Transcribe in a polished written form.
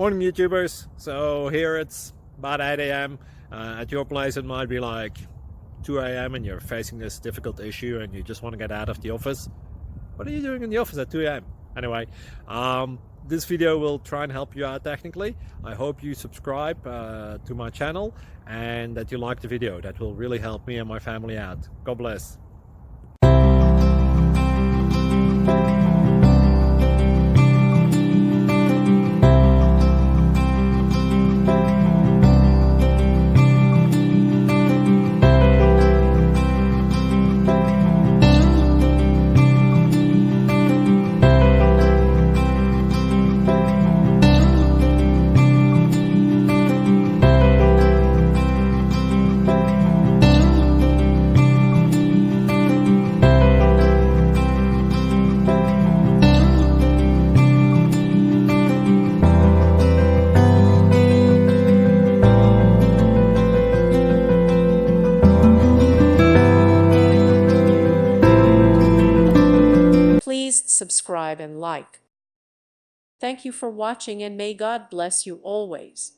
Morning YouTubers. So here it's about 8 a.m. At your place it might be like 2 a.m. and you're facing this difficult issue and you just want to get out of the office. What are you doing in the office at 2 a.m.? Anyway, this video will try and help you out technically. I hope you subscribe to my channel and that you like the video. That will really help me and my family out. God bless. Please subscribe and like. Thank you for watching and may God bless you always.